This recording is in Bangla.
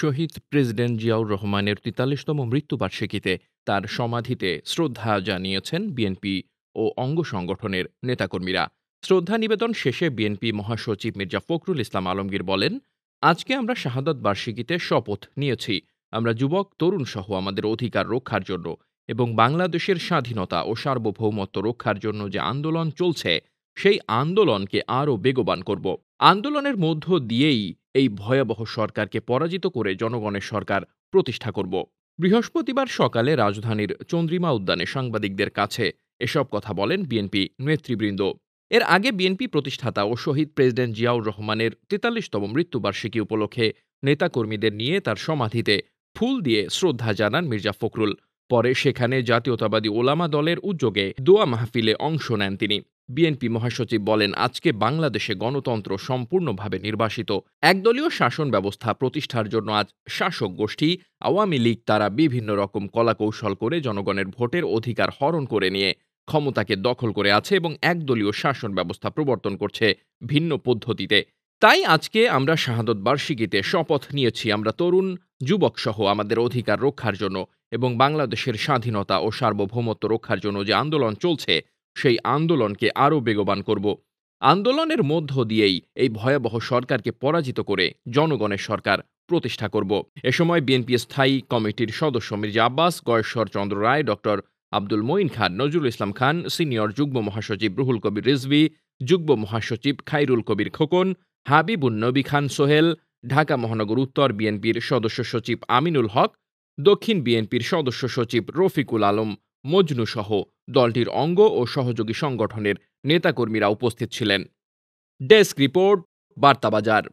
শহীদ প্রেসিডেন্ট জিয়াউর রহমানের ৪৩তম মৃত্যুবার্ষিকীতে তার সমাধিতে শ্রদ্ধা জানিয়েছেন বিএনপি ও অঙ্গ সংগঠনের নেতাকর্মীরা। শ্রদ্ধা নিবেদন শেষে বিএনপি মহাসচিব মির্জা ফখরুল ইসলাম আলমগীর বলেন, আজকে আমরা শাহাদত বার্ষিকীতে শপথ নিয়েছি, আমরা যুবক তরুণ সহ আমাদের অধিকার রক্ষার জন্য এবং বাংলাদেশের স্বাধীনতা ও সার্বভৌমত্ব রক্ষার জন্য যে আন্দোলন চলছে সেই আন্দোলনকে আরও বেগবান করব। আন্দোলনের মধ্য দিয়েই এই ভয়াবহ সরকারকে পরাজিত করে জনগণের সরকার প্রতিষ্ঠা করব। বৃহস্পতিবার সকালে রাজধানীর চন্দ্রিমা উদ্যানে সাংবাদিকদের কাছে এসব কথা বলেন বিএনপি নেতৃবৃন্দ। এর আগে বিএনপি প্রতিষ্ঠাতা ও শহীদ প্রেসিডেন্ট জিয়াউর রহমানের ৪৩তম মৃত্যুবার্ষিকী উপলক্ষে নেতাকর্মীদের নিয়ে তার সমাধিতে ফুল দিয়ে শ্রদ্ধা জানান মির্জা ফখরুল। পরে সেখানে জাতীয়তাবাদী ওলামা দলের উদ্যোগে দোয়া মাহফিলে অংশ নেন তিনি। বিএনপি মহাসচিব বলেন, আজকে বাংলাদেশে গণতন্ত্র সম্পূর্ণভাবে নির্বাসিত। একদলীয় শাসন ব্যবস্থা প্রতিষ্ঠার জন্য আজ শাসক গোষ্ঠী আওয়ামী লীগ তারা বিভিন্ন রকম কলাকৌশল করে জনগণের ভোটের অধিকার হরণ করে নিয়ে ক্ষমতাকে দখল করে আছে এবং একদলীয় শাসন ব্যবস্থা প্রবর্তন করছে ভিন্ন পদ্ধতিতে। তাই আজকে আমরা শাহাদত বার্ষিকীতে শপথ নিয়েছি, আমরা তরুণ যুবক সহ আমাদের অধিকার রক্ষার জন্য এবং বাংলাদেশের স্বাধীনতা ও সার্বভৌমত্ব রক্ষার জন্য যে আন্দোলন চলছে সেই আন্দোলনকে আরও বেগবান করব। আন্দোলনের মধ্য দিয়েই এই ভয়াবহ সরকারকে পরাজিত করে জনগণের সরকার প্রতিষ্ঠা করব। এ সময় বিএনপি স্থায়ী কমিটির সদস্য মির্জা আব্বাস, গয়েশ্বর চন্দ্র রায়, ডক্টর আব্দুল মঈন খান, নজরুল ইসলাম খান, সিনিয়র যুগ্ম মহাসচিব রুহুল কবির রিজভী, যুগ্ম মহাসচিব খাইরুল কবির খোকন, হাবিবুন নবী খান সোহেল, ঢাকা মহানগর উত্তর বিএনপির সদস্য সচিব আমিনুল হক, দক্ষিণ বিএনপির সদস্য সচিব রফিকুল আলম মজনু সহ দলটির অঙ্গ ও সহযোগী সংগঠনের নেতাকর্মীরা উপস্থিত ছিলেন। Desk report, বার্তাবাজার।